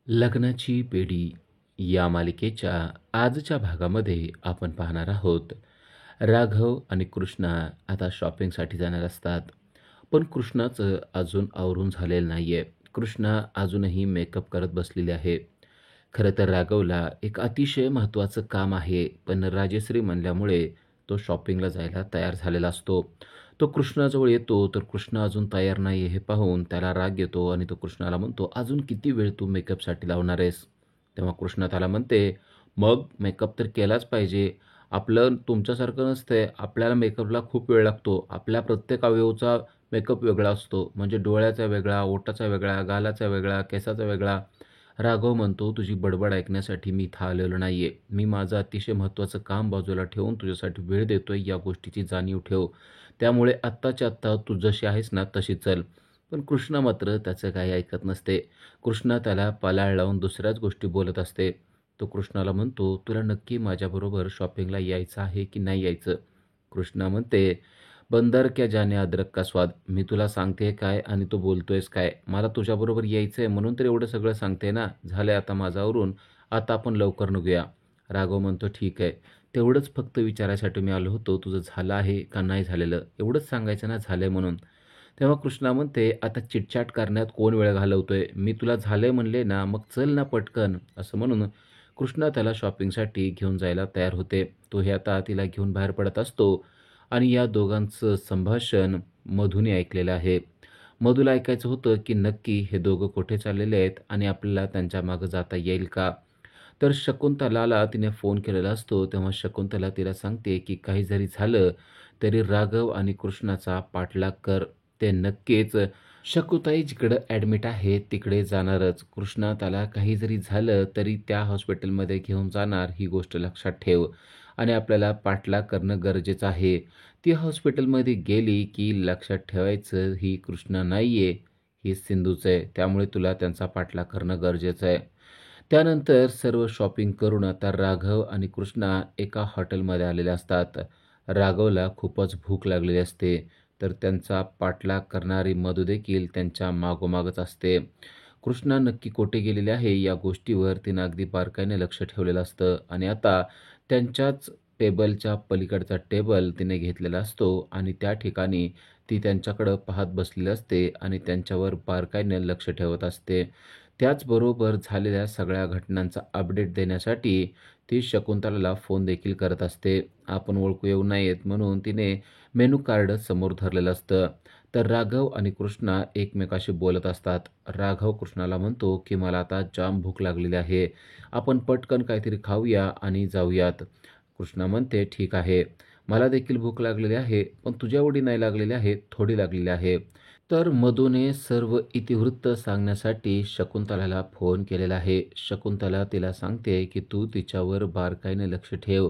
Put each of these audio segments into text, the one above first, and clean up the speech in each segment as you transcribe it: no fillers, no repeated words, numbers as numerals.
लग्नाची बेडी या मालिकेच्या आजच्या भागामध्ये आपण पाहणार आहोत. राघव आणि कृष्णा आता शॉपिंगसाठी जाणार असतात. पण कृष्णाचं अजून आवरून झालेलं नाही आहे. कृष्णा अजूनही मेकअप करत बसलेली आहे. खरं तर राघवला एक अतिशय महत्त्वाचं काम आहे, पण राजश्री म्हणल्यामुळे तो शॉपिंगला जायला तयार झालेला असतो. तो कृष्णाजवळ येतो, तर कृष्णा अजून तयार नाही आहे हे पाहून त्याला राग येतो आणि तो कृष्णाला म्हणतो, "अजून किती वेळ तू मेकअपसाठी लावणार आहेस?" तेव्हा कृष्णा त्याला म्हणते, "मग मेकअप तर केलाच पाहिजे. आपलं तुमच्यासारखं नसतंय. आपल्याला मेकअपला खूप वेळ लागतो. आपल्या प्रत्येक अवयवाचा मेकअप वेगळा असतो. म्हणजे डोळ्याचा वेगळा, ओठाचा वेगळा, गालाचा वेगळा, केसाचा वेगळा." राघव म्हणतो, "तुझी बडबड ऐकण्यासाठी मी इथं आलेलो नाहीये. मी माझं अतिशय महत्त्वाचं काम बाजूला ठेवून तुझ्यासाठी वेळ देतोय, या गोष्टीची जाणीव ठेव. त्यामुळे आत्ताच्या आत्ता तू जशी आहेस ना तशी चल." पण कृष्णा मात्र त्याचं काही ऐकत नसते. कृष्णा त्याला पालाळ लावून दुसऱ्याच गोष्टी बोलत असते. तो कृष्णाला म्हणतो, "तुला नक्की माझ्याबरोबर शॉपिंगला यायचं आहे की नाही यायचं?" कृष्णा म्हणते, "बंदर क्या जाने अदरक का स्वाद." मी तुला सांगते काय आणि तू बोलतोयस काय? मला तुझ्याबरोबर यायचंय म्हणून तर एवढं सगळं सांगते ना. झालंय आता माझं आवरून. आता आपण लवकर निघूया. राघव म्हणतो, "ठीक आहे. तेवढंच फक्त विचारायसाठी मी आलो होतो. तुझं झालं आहे का नाही झालेलं? एवढंच सांगायचं ना झालंय म्हणून." तेव्हा कृष्णा म्हणते, "आता चिटचाट करण्यात कोण वेळ घालवतोय? मी तुला झालंय म्हणले ना, मग चल ना पटकन." असं म्हणून कृष्णा त्याला शॉपिंगसाठी घेऊन जायला तयार होते. तोही आता तिला घेऊन बाहेर पडत असतो आणि या दोघांचं संभाषण मधूने ऐकलेलं आहे. मधूला ऐकायचं होतं, की नक्की हे दोघं कुठे चाललेले आहेत आणि आपल्याला त्यांच्या मागं जाता येईल का? तर शकुंतलाला तिने फोन केलेला असतो. तेव्हा शकुंतला तिला सांगते, की काही जरी झालं तरी राघव आणि कृष्णाचा पाठलाग कर. ते नक्कीच शकुताई जिकडं ॲडमिट आहे तिकडे जाणारच. कृष्णा त्याला काही जरी झालं तरी त्या हॉस्पिटलमध्ये घेऊन जाणार, ही गोष्ट लक्षात ठेव. आणि आपल्याला पाठलाग करणं गरजेचं आहे. ती हॉस्पिटलमध्ये गेली की लक्षात ठेवायचं ही कृष्णा नाही आहे, ही सिंधूच आहे. त्यामुळे तुला त्यांचा पाठलाग करणं गरजेचं आहे. त्यानंतर सर्व शॉपिंग करून आता राघव आणि कृष्णा एका हॉटेलमध्ये आलेले असतात. राघवला खूपच भूक लागलेली असते, तर त्यांचा पाठलाग करणारी मधू देखील त्यांच्या मागोमागच असते. कृष्णा नक्की कोठे गेलेले आहे या गोष्टीवर तिनं अगदी बारकाईने लक्ष ठेवलेलं असतं आणि आता त्यांच्याच टेबलच्या पलीकडचा टेबल तिने घेतलेला असतो आणि त्या ठिकाणी ती त्यांच्याकडं पाहत बसलेली असते आणि त्यांच्यावर बारकाईने लक्ष ठेवत असते. त्याचबरोबर झालेल्या सगळ्या घटनांचा अपडेट देण्यासाठी ती शकुंतलाला फोन देखील करत असते. आपण ओळखू येऊ नयेत म्हणून तिने मेनू कार्ड समोर धरलेलं असतं. तर राघव आणि कृष्णा एकमेकाशी बोलत असतात. राघव कृष्णाला म्हणतो, की "मला आता जाम भूक लागलेली आहे. आपण पटकन काहीतरी खाऊया आणि जाऊयात." कृष्णा म्हणते, "ठीक आहे. मला देखील भूक लागलेली आहे, पण तुझ्या एवढी नाही लागलेली आहे, थोडी लागलेली आहे." तर मधूने सर्व इतिवृत्त सांगण्यासाठी शकुंतलाला फोन केलेला आहे. शकुंतला तिला सांगते, की "तू तिच्यावर बारकाईने लक्ष ठेव.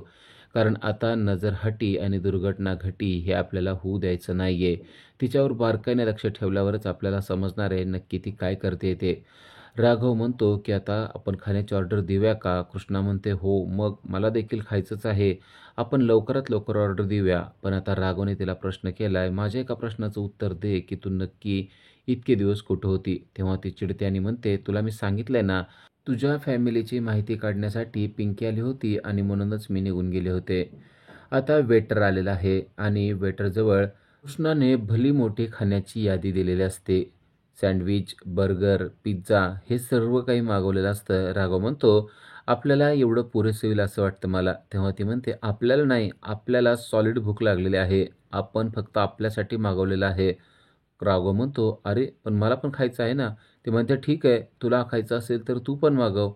कारण आता नजरहटी आणि दुर्घटना घटी हे आपल्याला होऊ द्यायचं नाहीये. तिच्यावर बारकाईने लक्ष ठेवल्यावरच आपल्याला समजणार आहे नक्की ती काय करते ते." राघव म्हणतो, की "आता आपण खाण्याची ऑर्डर देऊया का?" कृष्णा म्हणते, "हो, मग मला देखील खायचंच आहे. आपण लवकरात लवकर ऑर्डर देऊया." पण आता राघवने तिला प्रश्न केलाय, "माझ्या एका प्रश्नाचं उत्तर दे, की तू नक्की इतके दिवस कुठं होती?" तेव्हा ती चिडते आणि म्हणते, "तुला मी सांगितलंय ना, तुझ्या फॅमिलीची माहिती काढण्यासाठी पिंकी आली होती आणि म्हणूनच मी निघून गेले होते." आता वेटर आलेला आहे आणि वेटरजवळ कृष्णाने भली मोठी खाण्याची यादी दिलेली असते. सँडविच, बर्गर, पिझ्झा हे सर्व काही मागवलेलं असतं. राघव म्हणतो, "आपल्याला एवढं पुरेसं होईल असं वाटतं मला." तेव्हा ती म्हणते, "आपल्याला नाही, आपल्याला सॉलिड भूक लागलेली आहे. आपण फक्त आपल्यासाठी मागवलेलं आहे." राघव म्हणतो, "अरे, पण मला पण खायचं आहे ना." ती म्हणते, "ठीक आहे, तुला खायचं असेल तर तू पण मागव."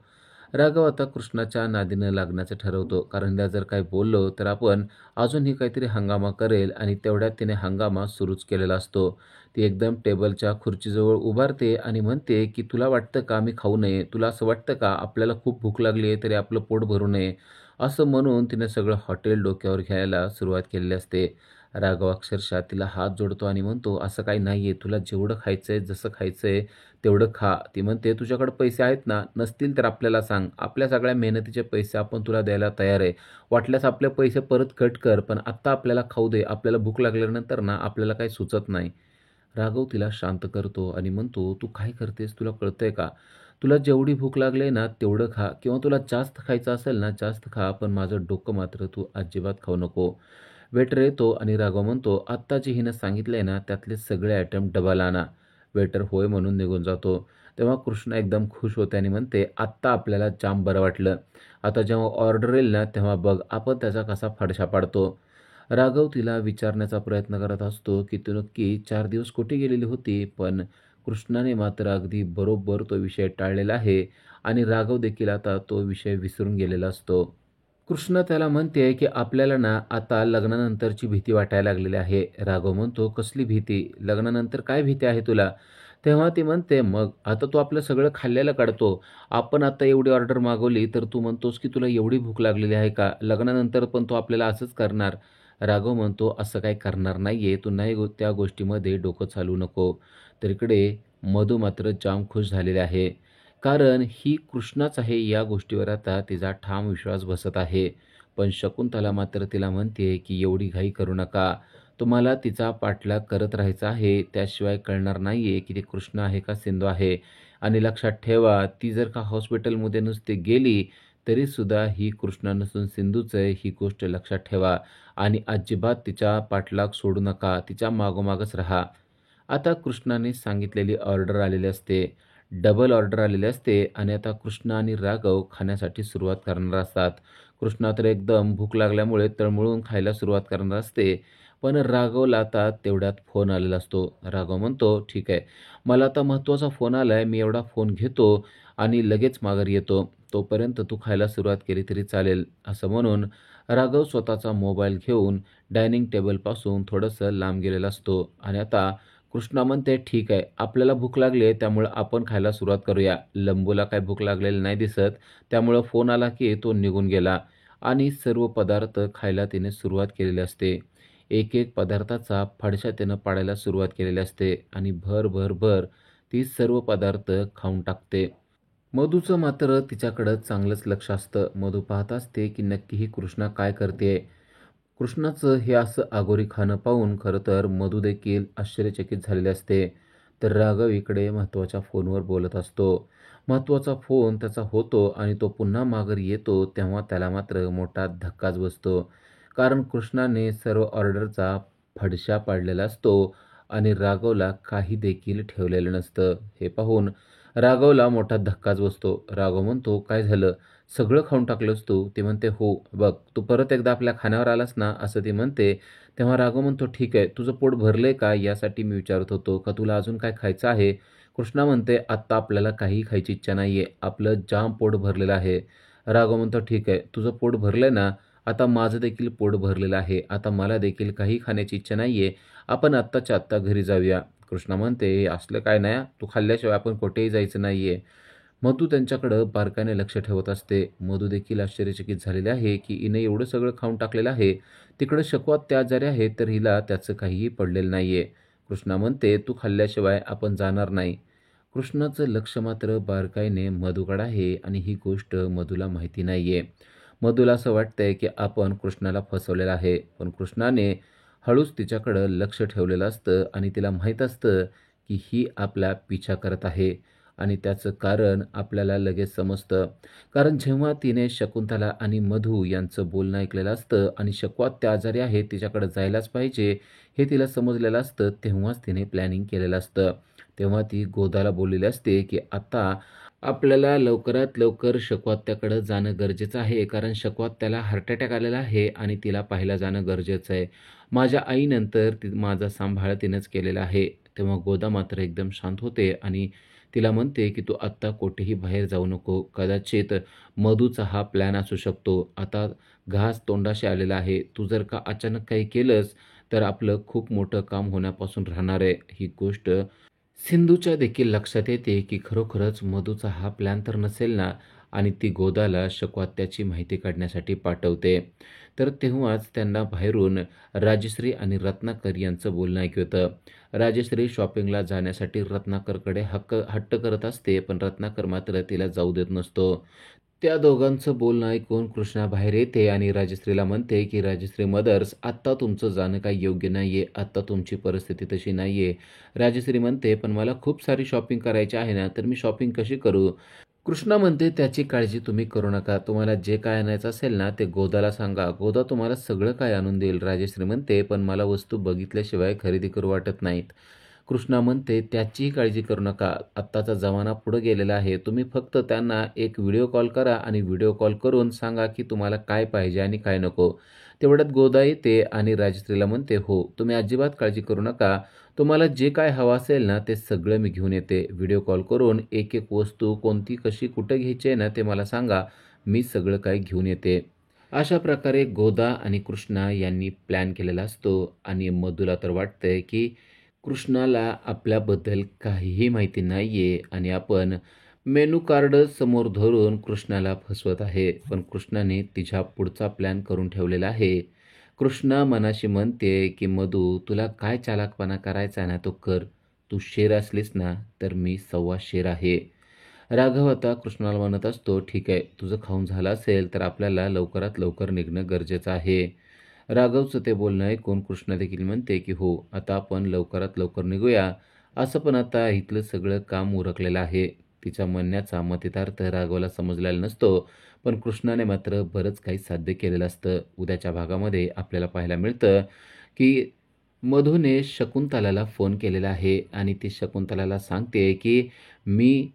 राघव आता कृष्णाच्या नादीनं लागण्याचं ठरवतो. कारण त्या जर काही बोललो तर आपण अजूनही काहीतरी हंगामा करेल आणि तेवढ्यात तिने हंगामा सुरूच केलेला असतो. ती एकदम टेबलच्या खुर्चीजवळ उभारते आणि म्हणते, की "तुला वाटतं का मी खाऊ नये? तुला असं वाटतं का आपल्याला खूप भूक लागली आहे तरी आपलं पोट भरू नये?" असं म्हणून तिने सगळं हॉटेल डोक्यावर घ्यायला सुरुवात केलेली असते. राघव अक्षरशः तिला हात जोडतो आणि म्हणतो, "असं काही नाहीये. तुला जेवढं खायचंय, जसं खायचंय तेवढं खा." ती म्हणते, "तुझ्याकडे पैसे आहेत ना? नसतील तर आपल्याला सांग. आपल्या सगळ्या मेहनतीचे पैसे आपण तुला द्यायला तयार आहे. वाटल्यास आपले पैसे परत कट कर, पण आत्ता आपल्याला खाऊ दे. आपल्याला भूक लागल्यानंतर ना आपल्याला काही सुचत नाही." राघव तिला शांत करतो आणि म्हणतो, "तू काय करतेस तुला कळतंय का? तुला जेवढी भूक लागली ना तेवढं खा किंवा तुला जास्त खायचं असेल ना जास्त खा, पण माझं डोकं मात्र तू अजिबात खाऊ नको. वेटर येतो आणि राघव म्हणतो, "आत्ता जे हिनं सांगितलंय ना त्यातले सगळे आयटम डबल आणा." वेटर होय म्हणून निघून जातो. तेव्हा कृष्णा एकदम खुश होते आणि म्हणते, "आत्ता आपल्याला जाम बरं वाटलं. आता जेव्हा ऑर्डर येईल ना तेव्हा बघ आपण त्याचा कसा फडशा पाडतो." राघव तिला विचारण्याचा प्रयत्न करत असतो की तू नक्की 4 दिवस कुठे गेलेली होती, पण कृष्णाने मात्र अगदी बरोबर तो विषय टाळलेला आहे आणि राघव देखील आता तो विषय विसरून गेलेला असतो. कृष्णा त्याला म्हणते की आपल्याला ना आता लग्नानंतरची भीती वाटायला लागलेली आहे. राघव म्हणतो, "कसली भीती? लग्नानंतर काय भीती आहे तुला?" तेव्हा ती म्हणते, "मग आता तू आपलं सगळं खाल्लेलं काढतो. आपण आता एवढी ऑर्डर मागवली तर तू म्हणतोस की तुला एवढी भूक लागलेली आहे का? लग्नानंतर पण तू आपल्याला असंच करणार?" राघव म्हणतो, "असं काही करणार नाहीये. तू नाही त्या गोष्टीमध्ये डोकं चालवू नको." तर इकडे मधू मात्र जाम खुश झालेले आहे. कारण ही कृष्णाच आहे या गोष्टीवर आता तिचा ठाम विश्वास बसत आहे. पण शकुंतला मात्र तिला म्हणते की एवढी घाई करू नका. तुम्हाला तिचा पाठलाग करत राहायचा आहे. त्याशिवाय कळणार नाहीये की ती कृष्ण आहे का सिंधू आहे. आणि लक्षात ठेवा ती जर का हॉस्पिटलमध्ये नुसती गेली तरीसुद्धा ही कृष्णा नसून सिंधूच आहे ही गोष्ट लक्षात ठेवा. आणि अजिबात तिचा पाठलाग सोडू नका. तिच्या मागोमागच राहा. आता कृष्णाने सांगितलेली ऑर्डर आलेली असते. डबल ऑर्डर आलेली असते आणि आता कृष्ण आणि राघव खाण्यासाठी सुरुवात करणार असतात. कृष्णा तर एकदम भूक लागल्यामुळे तळमळून खायला सुरुवात करणार असते. पण राघवला आता तेवढ्यात फोन आलेला असतो. राघव म्हणतो, "ठीक आहे. मला आता महत्त्वाचा फोन आलाय. मी एवढा फोन घेतो आणि लगेच माघारी येतो. तोपर्यंत तू खायला सुरुवात केली तरी चालेल." असं म्हणून राघव स्वतःचा मोबाईल घेऊन डायनिंग टेबलपासून थोडंसं लांब गेलेला असतो आणि आता कृष्णा म्हणते, "ठीक आहे, आपल्याला भूक लागली आहे त्यामुळं आपण खायला सुरुवात करूया." लंबूला काही भूक लागलेली नाही दिसत, त्यामुळं फोन आला की तो निघून गेला आणि सर्व पदार्थ खायला तिने सुरुवात केलेली असते. एक-एक पदार्थाचा फडशा तिनं पाडायला सुरुवात केलेली असते आणि भर, भर, भर ती सर्व पदार्थ खाऊन टाकते. मधूचं मात्र तिच्याकडं चांगलंच लक्ष असतं. मधू पाहत असते की नक्की ही कृष्णा काय करतेय. कृष्णाचं हे असं आगोरी खाणं पाहून खरं तर मधू देखील आश्चर्यचकित झालेले असते. तर राघव इकडे महत्त्वाच्या फोनवर बोलत असतो. महत्त्वाचा फोन त्याचा होतो आणि तो पुन्हा माघारी येतो तेव्हा त्याला मात्र मोठा धक्काच बसतो. कारण कृष्णाने सर्व ऑर्डरचा फडशा पाडलेला असतो आणि राघवला काही देखील ठेवलेलं नसतं. हे पाहून राघवला मोठा धक्काच बसतो. राघव म्हणतो, "काय झालं? सगळं खाऊन टाकलंस तू?" ती म्हणते, "हो, बघ तू परत एकदा आपल्या खाण्यावर आलास ना," असं ती म्हणते. तेव्हा राघव म्हणतो, "ठीक आहे, तुझं पोट भरलंय का यासाठी मी विचारत होतो, का तुला अजून काय खायचं आहे?" कृष्णा म्हणते, "आत्ता आपल्याला काहीही खायची इच्छा नाहीये. आपलं जाम पोट भरलेलं आहे." राघव म्हणतो, "ठीक आहे, तुझं पोट भरलंय ना, आता माझं देखील पोट भरलेलं आहे. आता मला देखील काही खाण्याची इच्छा नाहीये. आपण आत्ताच्या आत्ता घरी जाऊया." कृष्णा म्हणते, "हे असलं काय नाही हां, तू खाल्ल्याशिवाय आपण कुठेही जायचं नाहीये." मधू त्यांच्याकडं बारकाईने लक्ष ठेवत असते. मधू देखील आश्चर्यचकित झालेले आहे की हिने एवढं सगळं खाऊन टाकलेलं आहे. तिकडं शकवात त्या आजारी आहे तर हिला त्याचं काहीही पडलेलं नाहीये. कृष्णा म्हणते, "तू खाल्ल्याशिवाय आपण जाणार नाही." कृष्णाचं लक्ष मात्र बारकाईने मधूकडं आहे आणि ही गोष्ट मधूला माहिती नाहीये. मधूला असं वाटतंय की आपण कृष्णाला फसवलेलं आहे. पण कृष्णाने हळूच तिच्याकडं लक्ष ठेवलेलं असतं आणि तिला माहीत असतं की ही आपला पिछा करत आहे. आणि त्याचं कारण आपल्याला लगेच समजतं. कारण जेव्हा तिने शकुंतला आणि मधू यांचं बोलणं ऐकलेलं असतं आणि शकवात त्या आजारी आहे, तिच्याकडे जायलाच पाहिजे, हे तिला समजलेलं असतं, तेव्हाच तिने प्लॅनिंग केलेलं असतं. तेव्हा ती गोदाला बोललेली असते, की आता आपल्याला लवकरात लवकर शकवात्याकडं जाणं गरजेचं आहे. कारण शकवात्याला हार्ट अटॅक आलेला आहे आणि तिला पाहायला जाणं गरजेचं आहे. माझ्या आईनंतर माझा सांभाळ तिनंच केलेला आहे. तेव्हा गोदा मात्र एकदम शांत होते आणि तिला म्हणते की तू आत्ता कुठेही बाहेर जाऊ नको. कदाचित मधूचा हा प्लॅन असू शकतो. आता घास तोंडाशी आलेला आहे. तू जर का अचानक काही केलंस तर आपलं खूप मोठं काम होण्यापासून राहणार आहे. ही गोष्ट सिंधूच्या देखील लक्षात येते की खरोखरच मधूचा हा प्लॅन तर नसेल ना आणि ती गोदाला शकवात्याची माहिती काढण्यासाठी पाठवते. तर तेव्हाच त्यांना बाहेरून राजश्री आणि रत्नाकर यांचं बोलणं ऐकू येतं. राजश्री शॉपिंगला जाण्यासाठी रत्नाकरकडे हट्ट करत असते, पण रत्नाकर मात्र तिला जाऊ देत नसतो. त्या दोघांचं बोलणं ऐकून कृष्णा बाहेर येते आणि राजश्रीला म्हणते की राजश्री मदर्स, आत्ता तुमचं जाणं काही योग्य नाही आहे. आत्ता तुमची परिस्थिती तशी नाही आहे. राजश्री म्हणते, पण मला खूप सारी शॉपिंग करायची आहे ना, तर मी शॉपिंग कशी करू? कृष्णा म्हणते, त्याची काळजी तुम्ही करू नका. तुम्हाला जे काय आणायचं असेल ना, ते गोदाला सांगा. गोदा तुम्हाला सगळं काय आणून देईल. राजश्री म्हणते, पण मला वस्तू बघितल्याशिवाय खरेदी करू वाटत नाहीत. कृष्णा म्हणते, त्याचीही काळजी करू नका. आत्ताचा जमाना पुढे गेलेला आहे. तुम्ही फक्त त्यांना एक व्हिडिओ कॉल करा आणि व्हिडिओ कॉल करून सांगा की तुम्हाला काय पाहिजे आणि काय नको. तेवढ्यात गोदा येते आणि राजश्रीला म्हणते, हो, तुम्ही अजिबात काळजी करू नका. तुम्हाला जे काय हवं असेल ना, ते सगळं मी घेऊन येते. व्हिडिओ कॉल करून एक-एक वस्तू कोणती, कशी, कुठं घ्यायची आहे ना, ते मला सांगा. मी सगळं काही घेऊन येते. अशा प्रकारे गोदा आणि कृष्णा यांनी प्लॅन केलेला असतो आणि मधूला तर वाटतंय की कृष्णाला आपल्याबद्दल काहीही माहिती नाही आहे आणि आपण मेनू कार्ड समोर धरून कृष्णाला फसवत आहे. पण कृष्णाने तिच्या पुढचा प्लॅन करून ठेवलेला आहे. कृष्णा मनाशी म्हणते की मधू, तुला काय चालाकपणा करायचा आहे ना, तो कर. तू शेर असलीस ना, तर मी सव्वा शेर आहे. राघव आता कृष्णाला म्हणत असतो, ठीक आहे, तुझं खाऊन झालं असेल तर आपल्याला लवकरात लवकर निघणं गरजेचं आहे. राघवचं ते बोलणं ऐकून कृष्णा देखील म्हणते की हो, आता आपण लवकरात लवकर निघूया. असं पण आता इथलं सगळं काम उरकलेलं आहे. तिच्या म्हणण्याचा मतितार्थ राघवला समजलेला नसतो, पण कृष्णाने मात्र बरंच काही साध्य केलेलं असतं. उद्याच्या भागामध्ये आपल्याला पाहायला मिळतं की मधूने शकुंतलाला फोन केलेला आहे आणि ती शकुंतलाला सांगते की मी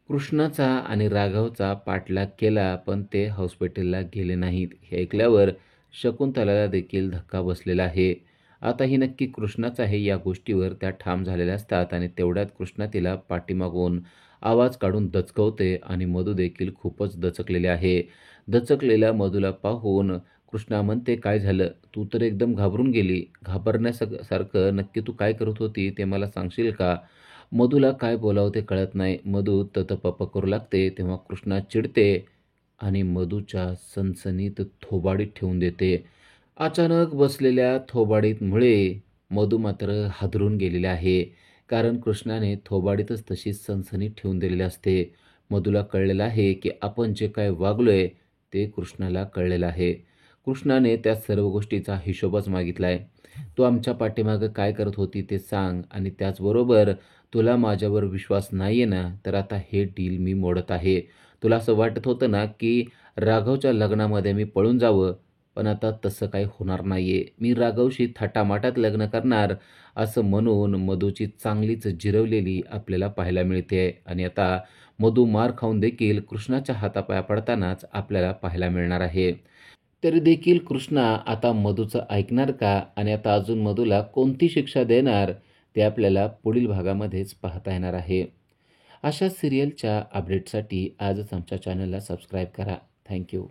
कृष्णाचा आणि राघवचा पाठलाग केला, पण ते हॉस्पिटलला गेले नाहीत. हे ऐकल्यावर शकुंतलाला देखील धक्का बसलेला आहे. आता ही नक्की कृष्णाच आहे या गोष्टीवर त्या ठाम झालेल्या असतात आणि तेवढ्यात कृष्णा तिला पाठीमागून आवाज काढून दचकवते आणि मधू देखील खूपच दचकलेले आहे. दचकलेल्या मधूला पाहून कृष्णा म्हणते, काय झालं? तू तर एकदम घाबरून गेली. घाबरण्यासारखं नक्की तू काय करत होती ते मला सांगशील का? मधूला काय बोलावं ते कळत नाही. मधू ततपप करू लागते. तेव्हा कृष्णा चिडते आणि मधूच्या सणसणीत थोबाडीत ठेवून देते. अचानक बसलेल्या थोबाडीमुळे मधू मात्र हादरून गेलेले आहे. कारण कृष्णाने थोबाडीतच तशी सणसणीत ठेवून दिलेली असते. मधूला कळलेलं आहे की आपण जे काय वागलोय ते कृष्णाला कळलेलं आहे. कृष्णाने त्या सर्व गोष्टीचा हिशोबच मागितलाय. तू आमच्या पाठीमागं काय करत होती ते सांग आणि त्याचबरोबर तुला माझ्यावर विश्वास नाही आहे ना, तर आता हे डील मी मोडत आहे. तुला असं वाटत होतं ना की राघवच्या लग्नामध्ये मी पळून जावं, पण आता तसं काही होणार नाही आहे. मी राघवशी थाटामाटात लग्न करणार, असं म्हणून मधूची चांगलीच जिरवलेली आपल्याला पाहायला मिळते आणि आता मधू मार खाऊन देखील कृष्णाच्या हातापाया पडतानाच आपल्याला पाहायला मिळणार आहे. तरी देखील कृष्णा आता मधूचं ऐकणार का आणि आता अजून मधूला कोणती शिक्षा देणार ते आपल्याला पुढील भागामध्येच पाहता येणार आहे. अशा सिरियलच्या अपडेटसाठी आजच आमच्या चॅनलला सबस्क्राईब करा. थँक्यू.